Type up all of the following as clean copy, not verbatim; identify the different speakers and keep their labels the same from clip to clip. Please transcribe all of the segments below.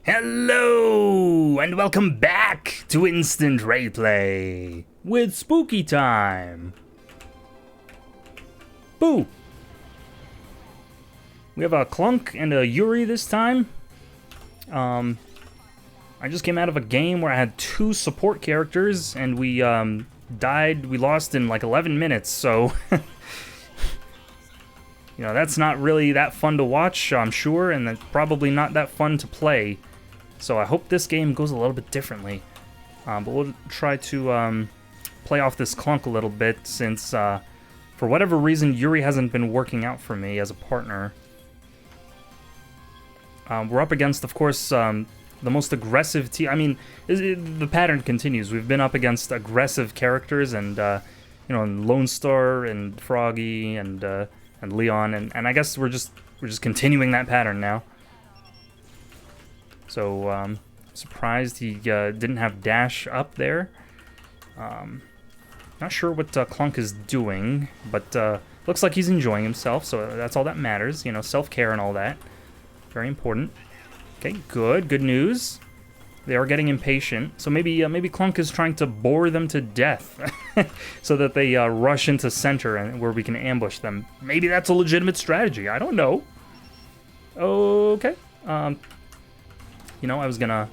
Speaker 1: Hello, and welcome back to Instant Raeplay with Spooky Time. Boo! We have a Clunk and a Yuri this time. I just came out of a game where I had 2 support characters, and we we lost in like 11 minutes, so... You know, that's not really that fun to watch, I'm sure, and that's probably not that fun to play. So I hope this game goes a little bit differently. But we'll try to play off this Clunk a little bit since, for whatever reason, Yuri hasn't been working out for me as a partner. We're up against, of course, the most aggressive team. I mean, the pattern continues. We've been up against aggressive characters, and you know, Lone Star and Froggy and Leon, and I guess we're just continuing that pattern now. So, surprised he didn't have dash up there. Not sure what Clunk is doing, but looks like he's enjoying himself, so that's all that matters. You know, self-care and all that. Very important. Okay, good news. They are getting impatient, so maybe Clunk is trying to bore them to death so that they rush into center and where we can ambush them. Maybe that's a legitimate strategy. I don't know. Okay. You know, I was gonna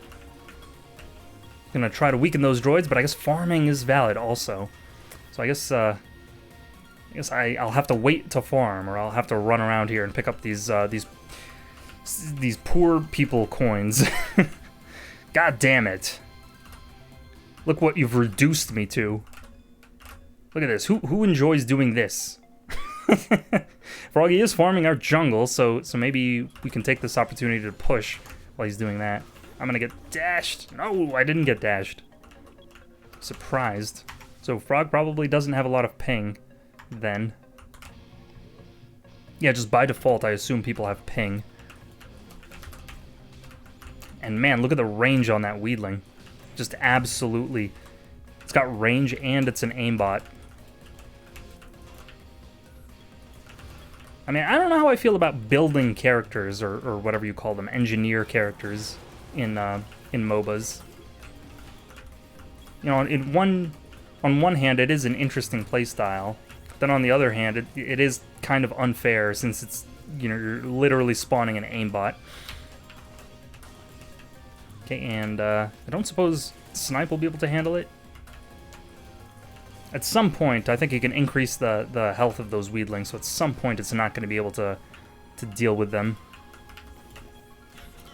Speaker 1: try to weaken those droids, but I guess farming is valid also. So I guess I'll have to wait to farm, or I'll have to run around here and pick up these poor people coins. God damn it! Look what you've reduced me to. Look at this. Who enjoys doing this? Froggy is farming our jungle, so maybe we can take this opportunity to push while he's doing that. I'm gonna get dashed. No, I didn't get dashed. Surprised. So Frog probably doesn't have a lot of ping, then. Yeah, just by default, I assume people have ping. And man, look at the range on that Weedling. Just absolutely. It's got range and it's an aimbot. I mean, I don't know how I feel about building characters, or whatever you call them, engineer characters in MOBAs. You know, on one hand, it is an interesting playstyle. Then on the other hand, it is kind of unfair since it's, you know, you're literally spawning an aimbot. Okay, and I don't suppose Snipe will be able to handle it. At some point, I think you can increase the health of those Weedlings, so at some point it's not going to be able to deal with them.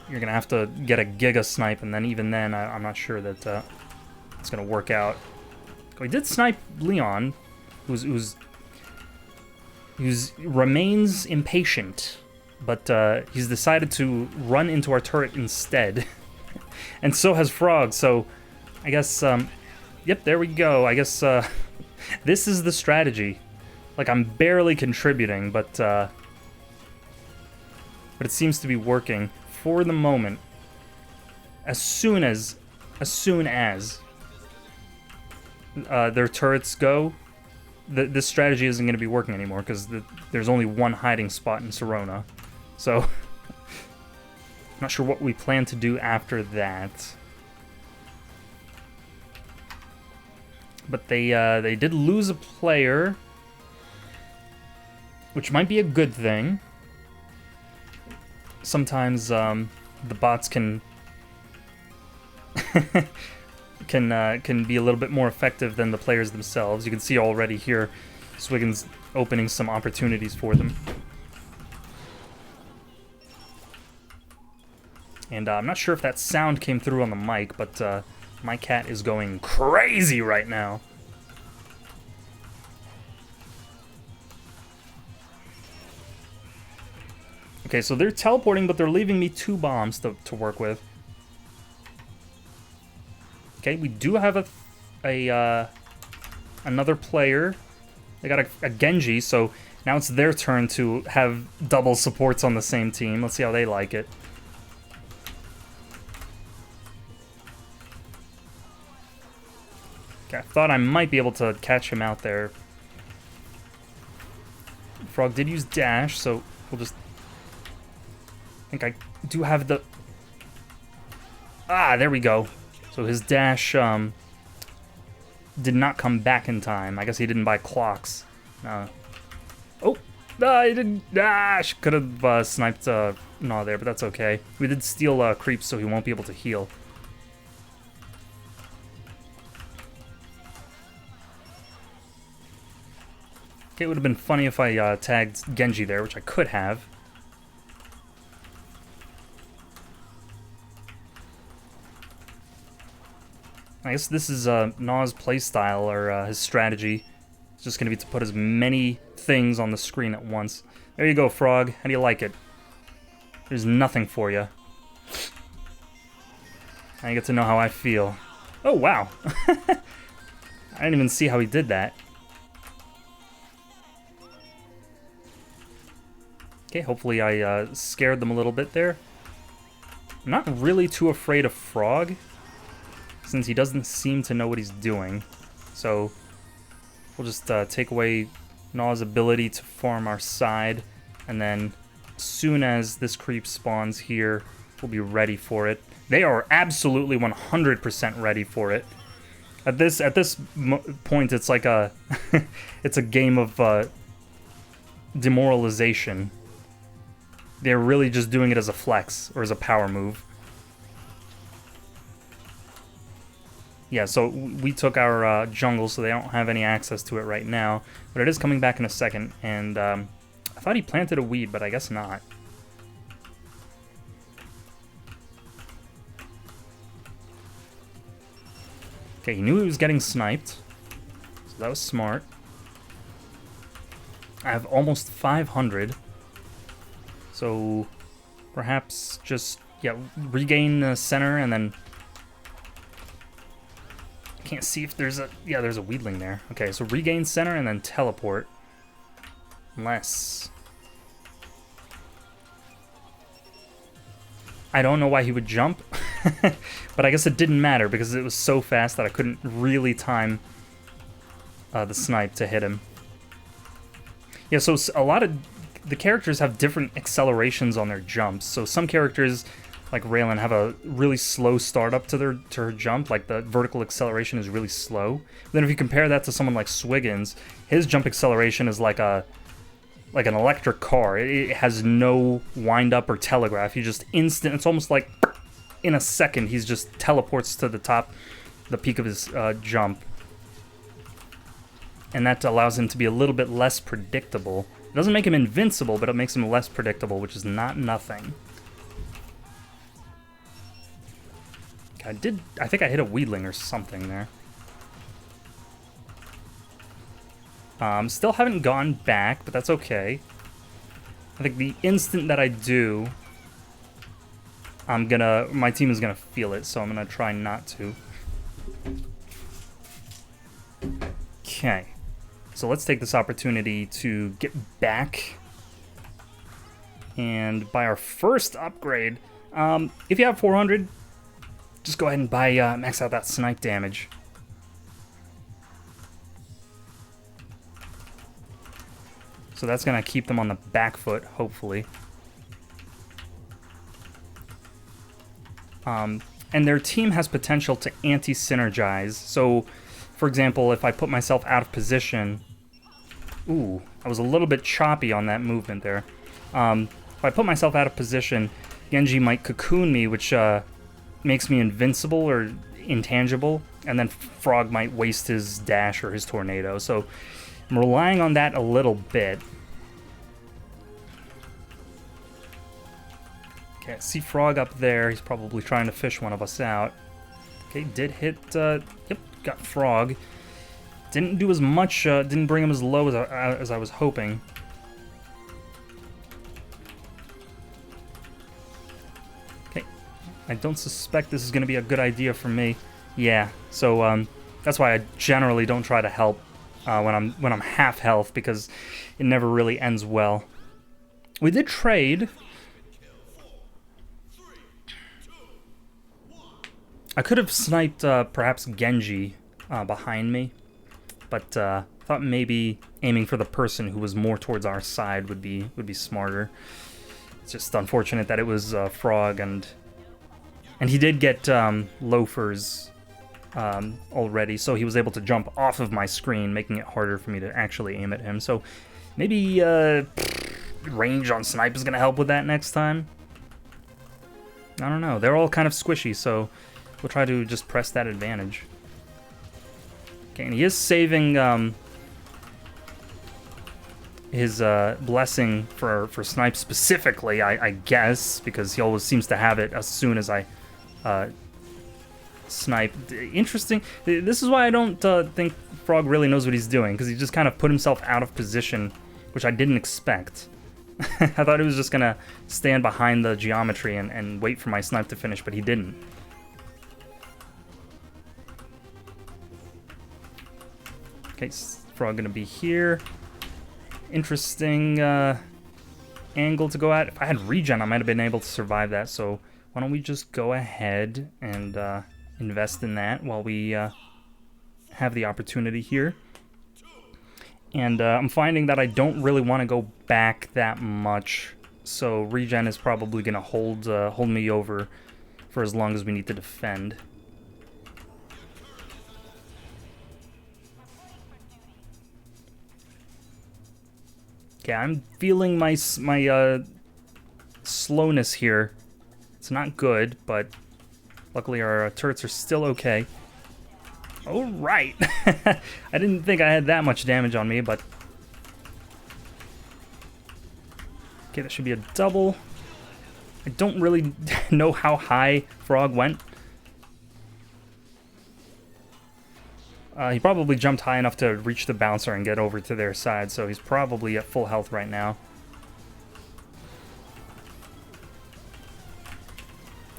Speaker 1: You're going to have to get a Giga Snipe, and then even then, I'm not sure that it's going to work out. We did snipe Leon, who's remains impatient, but he's decided to run into our turret instead. And so has Frog, so I guess, yep, there we go. I guess this is the strategy. Like, I'm barely contributing, but it seems to be working for the moment. As soon as their turrets go, this strategy isn't going to be working anymore, because there's only one hiding spot in Serona. So... not sure what we plan to do after that. But they did lose a player, which might be a good thing. Sometimes the bots can can be a little bit more effective than the players themselves. You can see already here, Swiggin's opening some opportunities for them. And I'm not sure if that sound came through on the mic, but my cat is going crazy right now. Okay, so they're teleporting, but they're leaving me 2 bombs to work with. Okay, we do have another player. They got a Genji, so now it's their turn to have double supports on the same team. Let's see how they like it. Okay, I thought I might be able to catch him out there. Frog did use dash, so we'll just... I think I do have the... Ah, there we go. So his dash did not come back in time. I guess he didn't buy clocks. Oh, I didn't. Could have sniped Gnaw there, but that's okay. We did steal creeps, so he won't be able to heal. Okay, it would have been funny if I tagged Genji there, which I could have. I guess this is Gnaw's playstyle, or his strategy. It's just going to be to put as many things on the screen at once. There you go, Frog. How do you like it? There's nothing for you. I get to know how I feel. Oh, wow. I didn't even see how he did that. Okay, hopefully I scared them a little bit there. I'm not really too afraid of Frog, since he doesn't seem to know what he's doing. So we'll just take away Gnaw's ability to farm our side, and then as soon as this creep spawns here, we'll be ready for it. They are absolutely 100% ready for it. At this point, it's like a it's a game of demoralization. They're really just doing it as a flex or as a power move. Yeah, so we took our jungle, so they don't have any access to it right now. But it is coming back in a second, and I thought he planted a weed, but I guess not. Okay, he knew he was getting sniped, so that was smart. I have almost 500, so perhaps just, yeah, regain the center and then... Can't see if there's a... Yeah, there's a weedling there. Okay, so regain center and then teleport. Unless... I don't know why he would jump, but I guess it didn't matter because it was so fast that I couldn't really time the snipe to hit him. Yeah, so a lot of the characters have different accelerations on their jumps. So some characters, like Raylan, have a really slow startup to her jump. Like the vertical acceleration is really slow. Then if you compare that to someone like Swiggins, his jump acceleration is like an electric car. It has no wind up or telegraph. He just instant. It's almost like in a second he's just teleports to the peak of his jump, and that allows him to be a little bit less predictable. It doesn't make him invincible, but it makes him less predictable, which is not nothing. I think I hit a weedling or something there. Still haven't gone back, but that's okay. I think the instant that I do, my team is gonna feel it, so I'm gonna try not to. Okay. So let's take this opportunity to get back and buy our first upgrade. If you have 400, just go ahead and buy max out that snipe damage. So that's gonna keep them on the back foot, hopefully. And their team has potential to anti-synergize. So, for example, if I put myself out of position... Ooh, I was a little bit choppy on that movement there. If I put myself out of position, Genji might cocoon me, which makes me invincible or intangible, and then Frog might waste his dash or his tornado. So I'm relying on that a little bit. Okay, I see Frog up there. He's probably trying to fish one of us out. Okay, did hit, yep, got Frog. Didn't do as much, didn't bring him as low as I was hoping. Okay, I don't suspect this is going to be a good idea for me. Yeah, so that's why I generally don't try to help when I'm half health, because it never really ends well. We did trade. I could have sniped perhaps Genji behind me, but thought maybe aiming for the person who was more towards our side would be smarter. It's just unfortunate that it was Frog, and And he did get loafers already, so he was able to jump off of my screen, making it harder for me to actually aim at him. So maybe range on snipe is going to help with that next time. I don't know. They're all kind of squishy, so we'll try to just press that advantage. Okay, and he is saving his blessing for snipe specifically, I guess, because he always seems to have it as soon as I snipe. Interesting. This is why I don't think Frog really knows what he's doing, because he just kind of put himself out of position, which I didn't expect. I thought he was just going to stand behind the geometry and wait for my snipe to finish, but he didn't. Okay, Frog going to be here. Interesting angle to go at. If I had regen, I might have been able to survive that, so why don't we just go ahead and invest in that while we have the opportunity here. And I'm finding that I don't really want to go back that much, so regen is probably going to hold me over for as long as we need to defend. Okay, I'm feeling my slowness here. It's not good, but luckily our turrets are still okay. All right. I didn't think I had that much damage on me, but... Okay, that should be a double. I don't really know how high Frog went. He probably jumped high enough to reach the bouncer and get over to their side, so he's probably at full health right now.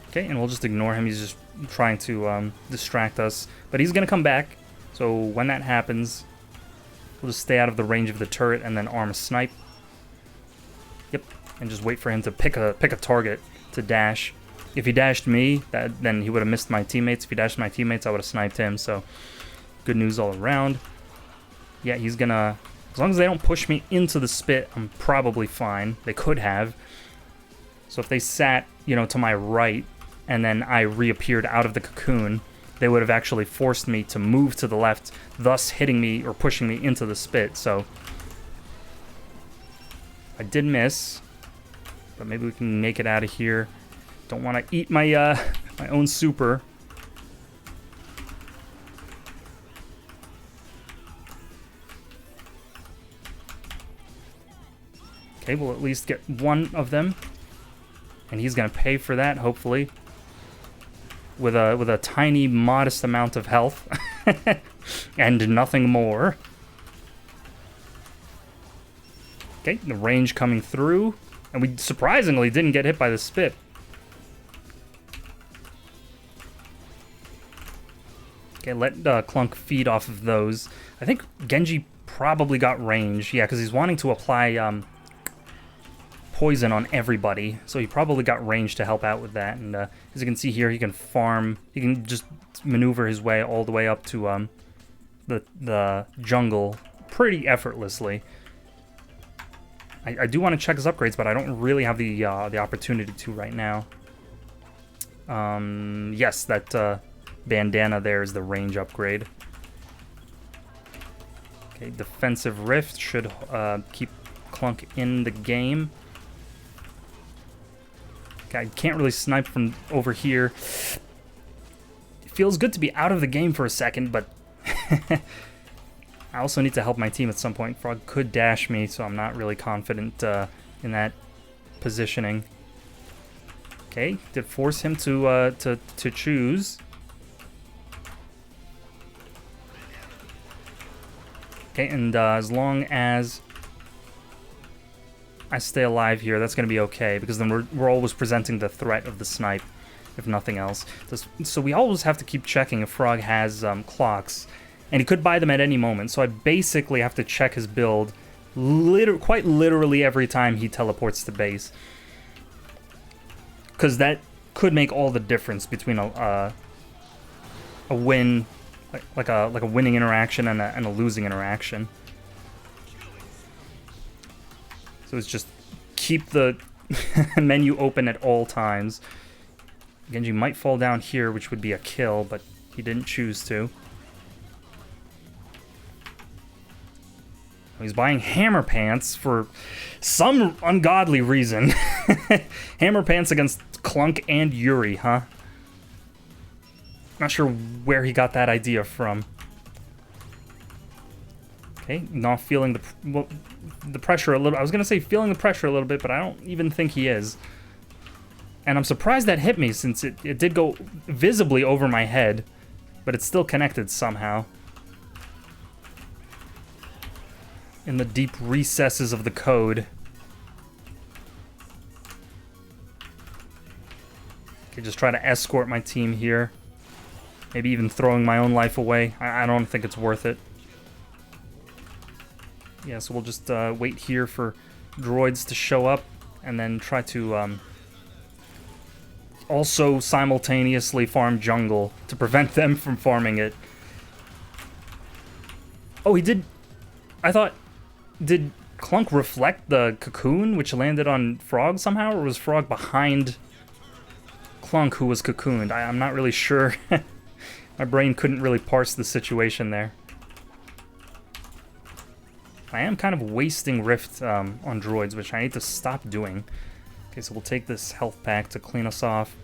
Speaker 1: Okay, and we'll just ignore him. He's just trying to distract us. But he's going to come back, so when that happens, we'll just stay out of the range of the turret and then arm a snipe. Yep, and just wait for him to pick a target to dash. If he dashed me, then he would have missed my teammates. If he dashed my teammates, I would have sniped him, so good news all around. Yeah, he's going to... As long as they don't push me into the spit, I'm probably fine. They could have. So if they sat, you know, to my right, and then I reappeared out of the cocoon, they would have actually forced me to move to the left, thus hitting me or pushing me into the spit. So I did miss, but maybe we can make it out of here. Don't want to eat my my own super. Okay, we'll at least get one of them, and he's gonna pay for that, hopefully. With a tiny, modest amount of health, and nothing more. Okay, the range coming through, and we surprisingly didn't get hit by the spit. Okay, let Clunk feed off of those. I think Genji probably got range, yeah, because he's wanting to apply poison on everybody, so he probably got range to help out with that. And as you can see here, he can farm, he can just maneuver his way all the way up to the jungle pretty effortlessly. I do want to check his upgrades, but I don't really have the opportunity to right now. Yes, that bandana there is the range upgrade. Okay, defensive rift should keep Clunk in the game. I can't really snipe from over here. It feels good to be out of the game for a second, but I also need to help my team at some point. Frog could dash me, so I'm not really confident in that positioning. Okay, did force him to choose. Okay, and as long as I stay alive here, that's going to be okay, because then we're always presenting the threat of the snipe, if nothing else. So we always have to keep checking if Frog has clocks, and he could buy them at any moment, so I basically have to check his build quite literally every time he teleports to base, because that could make all the difference between a win, like a winning interaction and a losing interaction. So it's just keep the menu open at all times. Genji might fall down here, which would be a kill, but he didn't choose to. He's buying hammer pants for some ungodly reason. Hammer pants against Clunk and Yuri, huh? Not sure where he got that idea from. Okay, not feeling the pressure a little. I was gonna say feeling the pressure a little bit, but I don't even think he is. And I'm surprised that hit me, since it did go visibly over my head, but it's still connected somehow. In the deep recesses of the code. Okay, just try to escort my team here. Maybe even throwing my own life away. I don't think it's worth it. Yeah, so we'll just wait here for droids to show up, and then try to also simultaneously farm jungle to prevent them from farming it. Oh, he did... I thought... Did Clunk reflect the cocoon, which landed on Frog somehow, or was Frog behind Clunk, who was cocooned? I'm not really sure. My brain couldn't really parse the situation there. I am kind of wasting Rift on droids, which I need to stop doing. Okay, so we'll take this health pack to clean us off.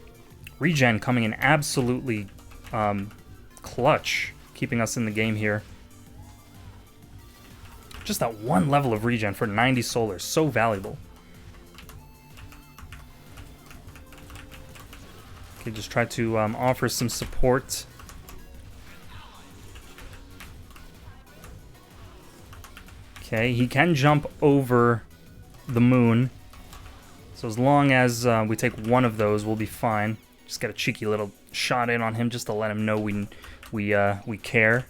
Speaker 1: Regen coming in absolutely clutch, keeping us in the game here. Just that one level of regen for 90 solar, so valuable. Okay, just try to offer some support. Okay, he can jump over the moon. So as long as we take one of those, we'll be fine. Just get a cheeky little shot in on him just to let him know we care.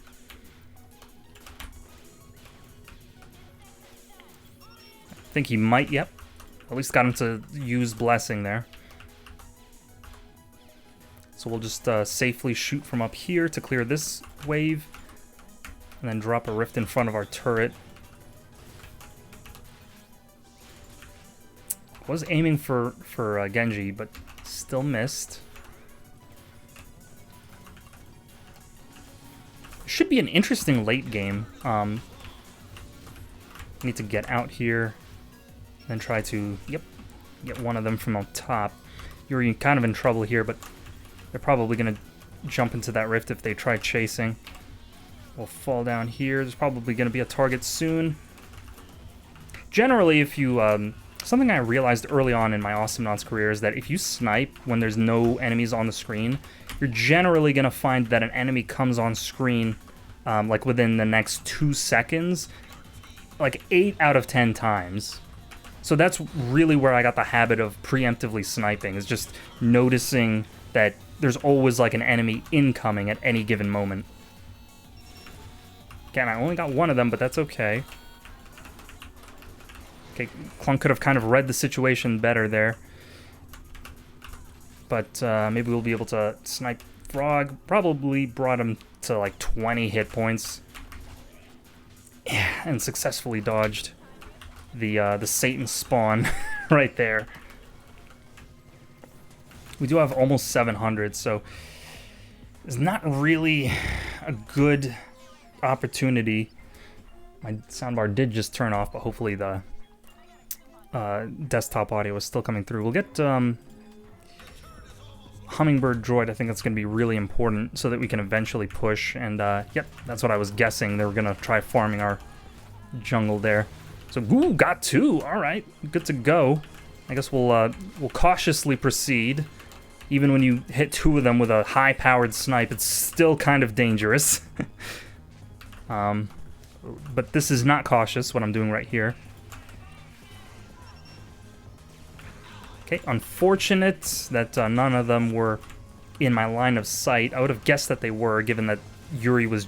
Speaker 1: I think he might, yep. At least got him to use Blessing there. So we'll just safely shoot from up here to clear this wave. And then drop a rift in front of our turret. Was aiming for Genji, but still missed. Should be an interesting late game. Need to get out here. Then try to, yep, get one of them from on top. You're kind of in trouble here, but they're probably going to jump into that rift if they try chasing. We'll fall down here. There's probably going to be a target soon. Generally, if you... something I realized early on in my Awesomenauts career is that if you snipe when there's no enemies on the screen, you're generally going to find that an enemy comes on screen like within the next 2 seconds, like 8 out of 10 times. So that's really where I got the habit of preemptively sniping, is just noticing that there's always like an enemy incoming at any given moment. Again, I only got one of them, but that's okay. Okay, Clunk could have kind of read the situation better there. But maybe we'll be able to snipe Frog. Probably brought him to like 20 hit points. Yeah, and successfully dodged the Satan spawn right there. We do have almost 700, so it's not really a good opportunity. My soundbar did just turn off, but hopefully the desktop audio is still coming through. We'll get Hummingbird Droid. I think that's going to be really important so that we can eventually push. And yep, that's what I was guessing. They were going to try farming our jungle there. So, ooh, got 2. All right, good to go. I guess we'll cautiously proceed. Even when you hit 2 of them with a high-powered snipe, it's still kind of dangerous. But this is not cautious, what I'm doing right here. Okay, unfortunate that none of them were in my line of sight. I would have guessed that they were, given that Yuri was,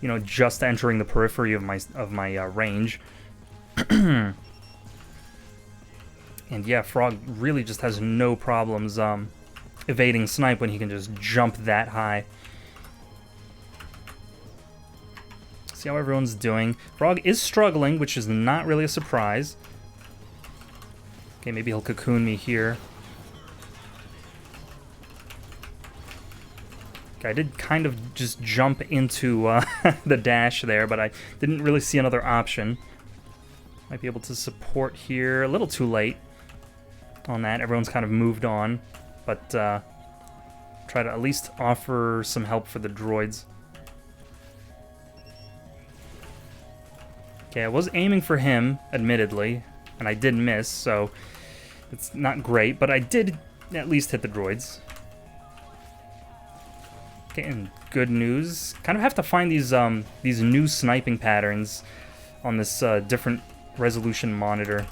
Speaker 1: you know, just entering the periphery of my range. And yeah, Frog really just has no problems evading snipe when he can just jump that high. See how everyone's doing. Frog is struggling, which is not really a surprise. Okay, maybe he'll cocoon me here. Okay, I did kind of just jump into the dash there, but I didn't really see another option. Might be able to support here. A little too late on that. Everyone's kind of moved on, but try to at least offer some help for the droids. Okay, I was aiming for him, admittedly, and I did miss, so it's not great, but I did at least hit the droids. Okay, and good news. Kind of have to find these new sniping patterns on this different resolution monitor.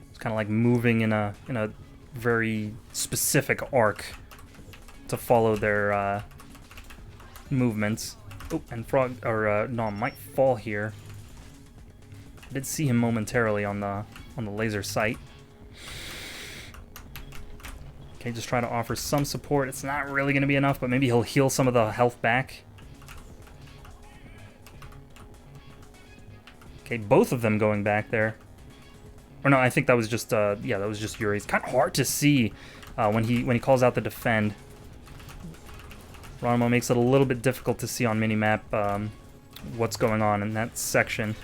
Speaker 1: It's kind of like moving in a very specific arc to follow their movements. Oh, and Frog or Nom might fall here. I did see him momentarily on the laser sight. Okay, just try to offer some support. It's not really going to be enough, but maybe he'll heal some of the health back. Okay, both of them going back there. Or no, I think that was just yeah, that was just Yuri. It's kind of hard to see when he calls out the defend. Ronimo makes it a little bit difficult to see on minimap what's going on in that section.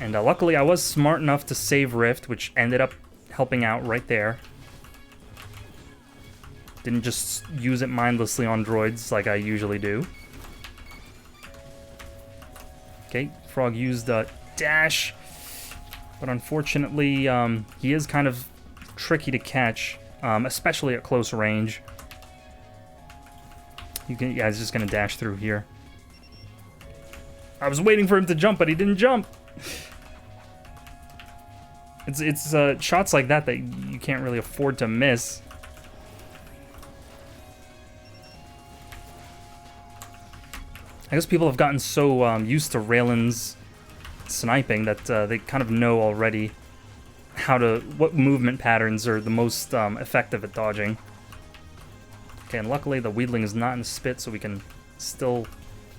Speaker 1: And luckily I was smart enough to save Rift, which ended up helping out right there. Didn't just use it mindlessly on droids like I usually do. Okay, Frog used a dash, but unfortunately he is kind of tricky to catch, especially at close range. Yeah, he's just gonna dash through here. I was waiting for him to jump, but he didn't jump. It's shots like that you can't really afford to miss. I guess people have gotten so used to Raylan's sniping that they kind of know already what movement patterns are the most effective at dodging. Okay, and luckily the Wheedling is not in the spit, so we can still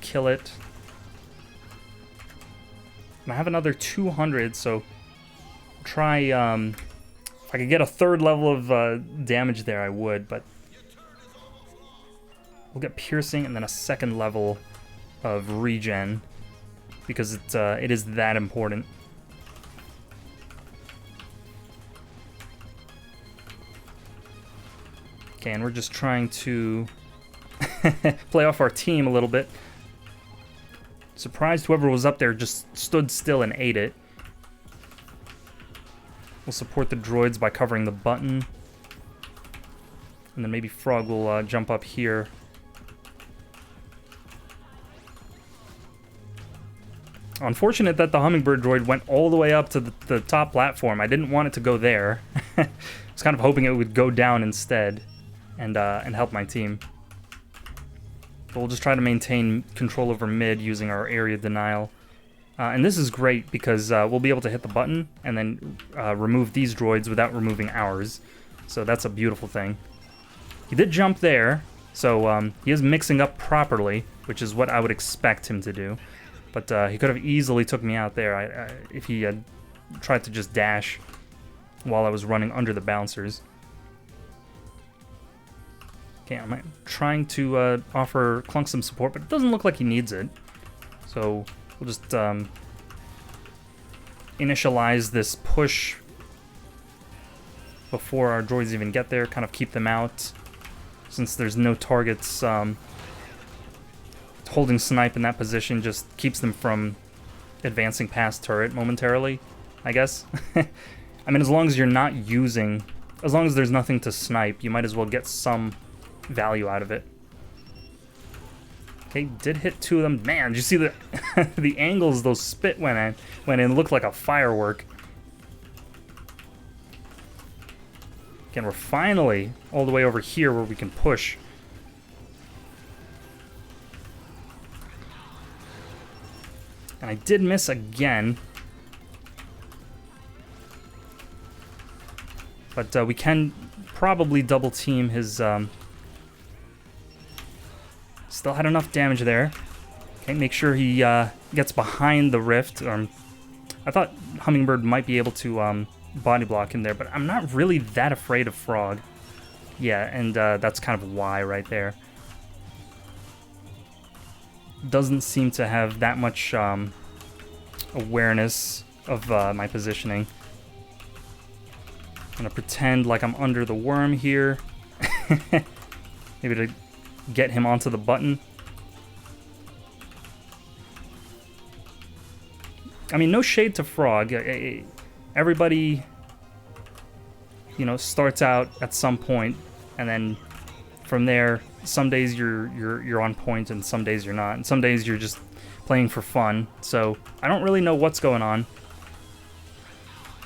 Speaker 1: kill it. And I have another 200, so try, if I could get a third level of damage there, I would, but we'll get piercing and then a second level of regen, because it is that important. Okay, and we're just trying to play off our team a little bit. Surprised whoever was up there just stood still and ate it. We'll support the droids by covering the button. And then maybe Frog will jump up here. Unfortunate that the Hummingbird droid went all the way up to the top platform. I didn't want it to go there. I was kind of hoping it would go down instead and help my team. But we'll just try to maintain control over mid using our area denial. And this is great because we'll be able to hit the button and then remove these droids without removing ours. So that's a beautiful thing. He did jump there, so he is mixing up properly, which is what I would expect him to do. But he could have easily took me out there if he had tried to just dash while I was running under the bouncers. Okay, I'm trying to offer Clunk some support, but it doesn't look like he needs it. So we'll just initialize this push before our droids even get there, kind of keep them out. Since there's no targets, holding snipe in that position just keeps them from advancing past turret momentarily, I guess. I mean, as long as you're not using... As long as there's nothing to snipe, you might as well get some value out of it. Okay, did hit two of them. Man, did you see the the angles those spit went in? It looked like a firework. Again, we're finally all the way over here where we can push. And I did miss again. But we can probably double team his... Still had enough damage there. Okay, make sure he gets behind the rift. I thought Hummingbird might be able to body block in there, but I'm not really that afraid of Frog. Yeah, and that's kind of why right there. Doesn't seem to have that much awareness of my positioning. I'm gonna pretend like I'm under the worm here. Maybe to get him onto the button. I mean, no shade to Frog. Everybody, you know, starts out at some point, and then from there, some days you're on point, and some days you're not, and some days you're just playing for fun. So I don't really know what's going on,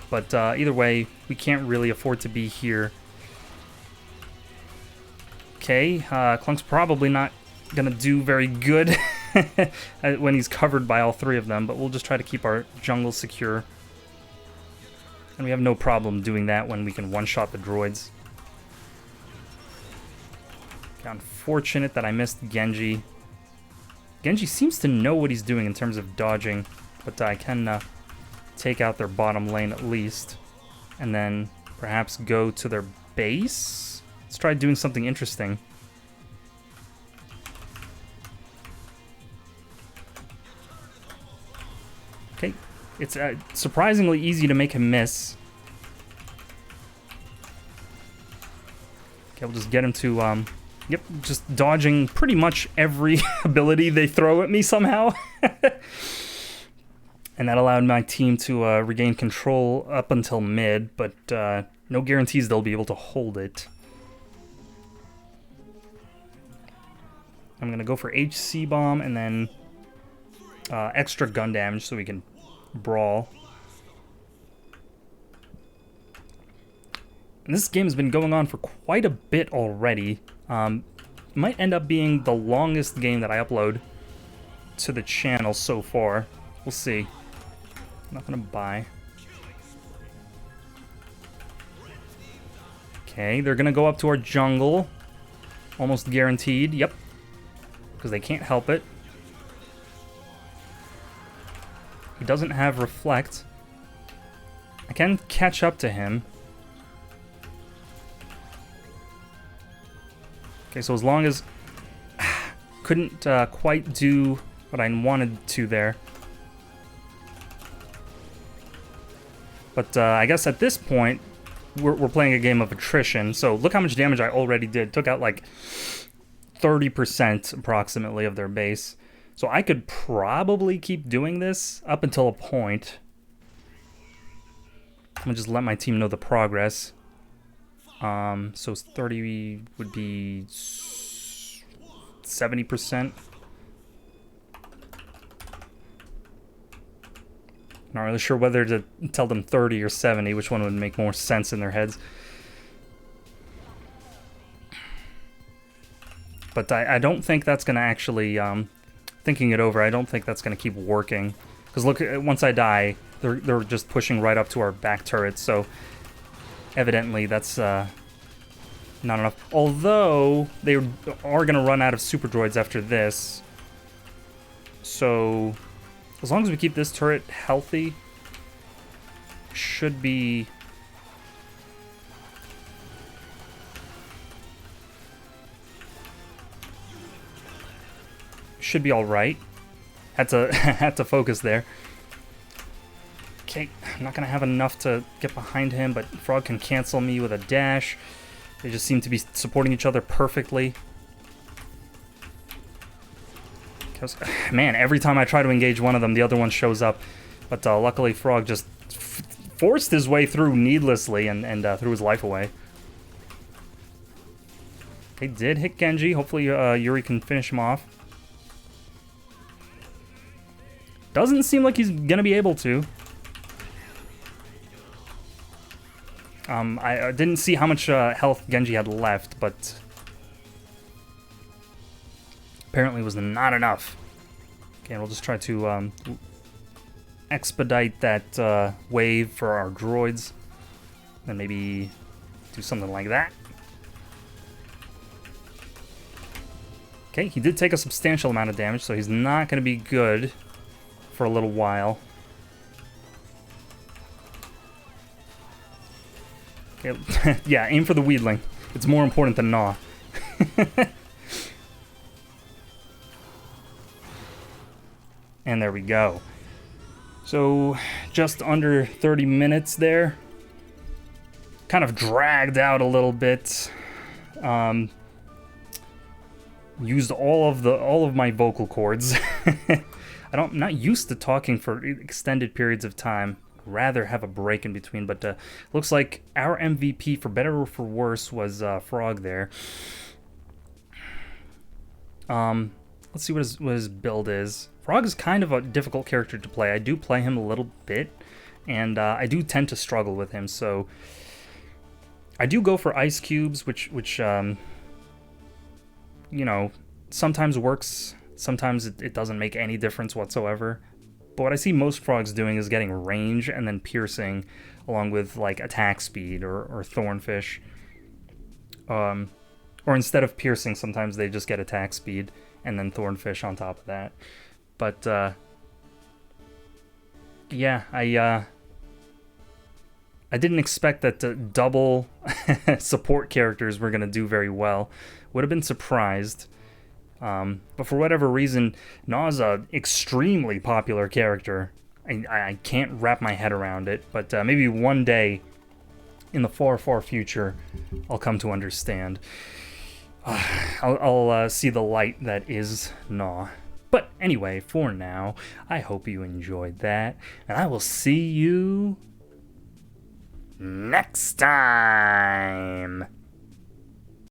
Speaker 1: but either way, we can't really afford to be here. Okay, Clunk's probably not gonna do very good when he's covered by all three of them, but we'll just try to keep our jungle secure. And we have no problem doing that when we can one-shot the droids. Okay, unfortunate that I missed Genji. Genji seems to know what he's doing in terms of dodging, but I can take out their bottom lane at least. And then perhaps go to their base? Let's try doing something interesting. Okay, it's surprisingly easy to make him miss. Okay, we'll just get him to, yep, just dodging pretty much every ability they throw at me somehow. And that allowed my team to regain control up until mid, but no guarantees they'll be able to hold it. I'm going to go for HC Bomb and then extra gun damage so we can brawl. And this game has been going on for quite a bit already. Might end up being the longest game that I upload to the channel so far. We'll see. I'm not going to buy. Okay, they're going to go up to our jungle. Almost guaranteed. Yep. Because they can't help it. He doesn't have Reflect. I can catch up to him. Okay, so as long as... couldn't quite do what I wanted to there. But I guess at this point, we're playing a game of attrition. So look how much damage I already did. Took out like 30% approximately of their base. So I could probably keep doing this up until a point. I'm gonna just let my team know the progress. So 30 would be 70%. Not really sure whether to tell them 30 or 70, which one would make more sense in their heads. But I don't think that's going to actually, thinking it over, I don't think that's going to keep working. Because look, once I die, they're just pushing right up to our back turrets, so evidently that's not enough. Although, they are going to run out of super droids after this. So, as long as we keep this turret healthy, should be... should be all right. Had to focus there. Okay, I'm not gonna have enough to get behind him, but Frog can cancel me with a dash. They just seem to be supporting each other perfectly. Man, every time I try to engage one of them, the other one shows up. But luckily, Frog just forced his way through needlessly and threw his life away. They did hit Genji. Hopefully, Yuri can finish him off. Doesn't seem like he's gonna be able to. I didn't see how much health Genji had left, but apparently was not enough. Okay, we'll just try to expedite that wave for our droids. Then maybe do something like that. Okay, he did take a substantial amount of damage, so he's not going to be good for a little while. Okay, yeah, aim for the Wheedling. It's more important than Gnaw. And there we go. So, just under 30 minutes there. Kind of dragged out a little bit. Used all of my vocal cords. I'm not used to talking for extended periods of time. Rather have a break in between, but looks like our MVP, for better or for worse, was Frog there. Let's see what his build is. Frog is kind of a difficult character to play. I do play him a little bit, and I do tend to struggle with him, so I do go for ice cubes, which you know, sometimes works, sometimes it doesn't make any difference whatsoever. But what I see most frogs doing is getting range and then piercing, along with like attack speed or thornfish. Or instead of piercing, sometimes they just get attack speed and then thornfish on top of that. But yeah, I didn't expect that the double support characters were gonna do very well. Would have been surprised. But for whatever reason, Gnaw's a extremely popular character. I can't wrap my head around it, but maybe one day in the far, far future, I'll come to understand. I'll see the light that is Gnaw. But anyway, for now, I hope you enjoyed that, and I will see you next time!